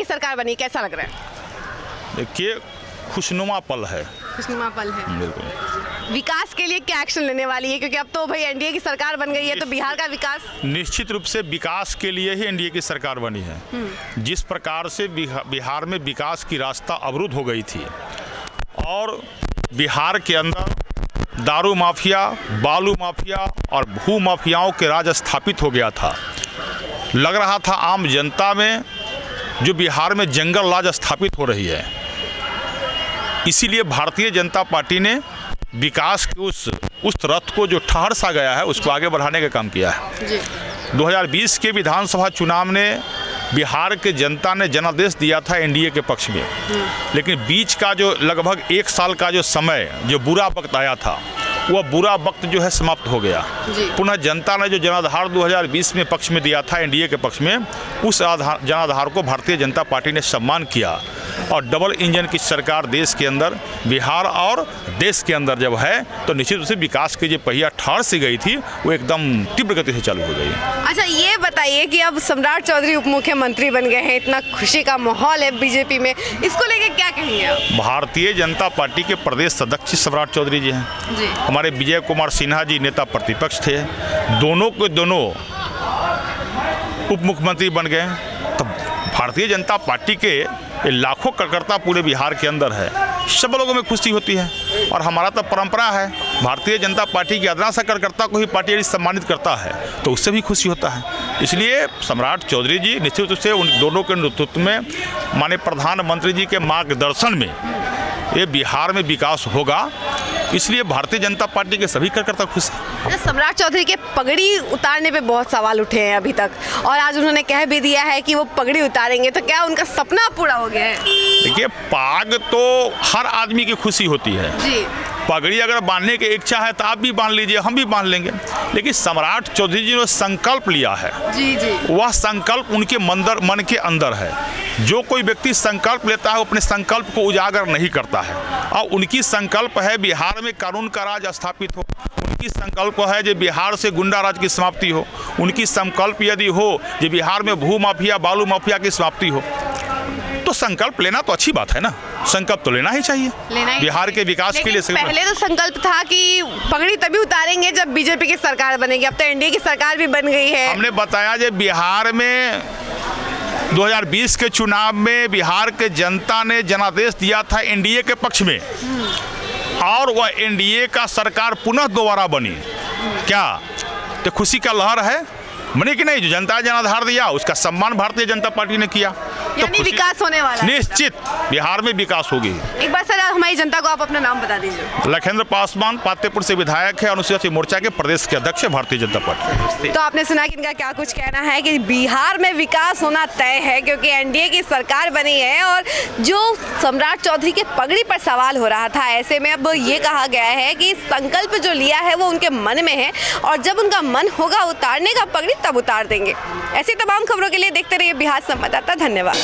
सरकार बनी, कैसा लग रहा है? देखिए, खुशनुमा पल है। खुशनुमा पल है। बिल्कुल। विकास के लिए क्या एक्शन लेने वाली है, क्योंकि अब तो भाई एनडीए की सरकार बन गई है, तो बिहार का विकास? निश्चित रूप से विकास के लिए ही एनडीए की सरकार बनी है। जिस प्रकार से बिहार में विकास की रास्ता अवरुद्ध हो गई थी और बिहार के अंदर दारू माफिया, बालू माफिया और भू माफियाओं के राज स्थापित हो गया था। लग रहा था आम जनता में जो बिहार में जंगल राज स्थापित हो रही है। इसीलिए भारतीय जनता पार्टी ने विकास के उस रथ को जो ठहर सा गया है उसको आगे बढ़ाने का काम किया है। जी। 2020 के विधानसभा चुनाव ने बिहार के जनता ने जनादेश दिया था एनडीए के पक्ष में, लेकिन बीच का जो लगभग 1 साल का जो समय जो बुरा वक्त आया था, वह बुरा वक्त जो है समाप्त हो गया। पुनः जनता ने जो जनाधार 2020 में पक्ष में दिया था एनडीए के पक्ष में, उस जनाधार को भारतीय जनता पार्टी ने सम्मान किया और डबल इंजन की सरकार देश के अंदर, बिहार और देश के अंदर जब है तो निश्चित रूप से विकास की जो पहिया ठहर सी गई थी वो एकदम तीव्र गति से चालू हो गई। अच्छा, ये बताइए कि अब सम्राट चौधरी उप मुख्यमंत्री बन गए हैं, इतना खुशी का माहौल है बीजेपी में, इसको लेके क्या कहेंगे आप? भारतीय जनता पार्टी के प्रदेश अध्यक्ष सम्राट चौधरी जी हैं जी। हमारे विजय कुमार सिन्हा जी नेता प्रतिपक्ष थे, दोनों के दोनों उप मुख्यमंत्री बन गए। तो भारतीय जनता पार्टी के लाखों कार्यकर्ता पूरे बिहार के अंदर है, सब लोगों में खुशी होती है और हमारा तो परंपरा है, भारतीय जनता पार्टी के आदरणीय कार्यकर्ता को ही पार्टी यदि सम्मानित करता है तो उससे भी खुशी होता है। इसलिए सम्राट चौधरी जी निश्चित रूप से उन दोनों के नेतृत्व में माननीय प्रधानमंत्री जी के मार्गदर्शन में ये बिहार में विकास होगा, इसलिए भारतीय जनता पार्टी के सभी कार्यकर्ता खुश हैं। सम्राट चौधरी के पगड़ी उतारने पे बहुत सवाल उठे हैं अभी तक, और आज उन्होंने कह भी दिया है कि वो पगड़ी उतारेंगे, तो क्या उनका सपना पूरा हो गया है? देखिए, पाग तो हर आदमी की खुशी होती है जी। पगड़ी अगर बांधने की इच्छा है तो आप भी बांध लीजिए, हम भी बांध लेंगे, लेकिन सम्राट चौधरी जी ने संकल्प लिया है, जी जी, वह संकल्प उनके मन के अंदर है। जो कोई व्यक्ति संकल्प लेता है वो अपने संकल्प को उजागर नहीं करता है, और उनकी संकल्प है बिहार में कानून का राज स्थापित हो, उनकी संकल्प है जो बिहार से गुंडा राज की समाप्ति हो, उनकी संकल्प यदि हो जो बिहार में भू माफिया, बालू माफिया की समाप्ति हो, तो संकल्प लेना तो अच्छी बात है ना, संकल्प तो लेना ही चाहिए बिहार के विकास के लिए। पहले तो संकल्प था कि पगड़ी तभी उतारेंगे जब बीजेपी की सरकार बनेगी, अब तो एनडीए की सरकार भी बन गई है। हमने बताया जो बिहार में 2020 के चुनाव में बिहार के जनता ने जनादेश दिया था एनडीए के पक्ष में, और वह एनडीए का सरकार पुनः दोबारा बनी। क्या तो खुशी का लहर है, बनी कि नहीं? जो जनता ने जनाधार दिया उसका सम्मान भारतीय जनता पार्टी ने किया, यानी विकास होने वाला है। निश्चित बिहार में विकास होगी। एक बार सर हमारी जनता को आप अपना नाम बता दीजिए। लखेंद्र पासवान पातेपुर से विधायक है, अनुसूचित मोर्चा के प्रदेश के अध्यक्ष है भारतीय जनता पार्टी। तो आपने सुना कि इनका क्या कुछ कहना है कि बिहार में विकास होना तय है, क्योंकि एनडीए की सरकार बनी है, और जो सम्राट चौधरी के पगड़ी पर सवाल हो रहा था, ऐसे में अब ये कहा गया है कि संकल्प जो लिया है वो उनके मन में है, और जब उनका मन होगा उतारने का पगड़ी तब उतार देंगे। ऐसी तमाम खबरों के लिए देखते रहिए बिहार संवाददाता। धन्यवाद।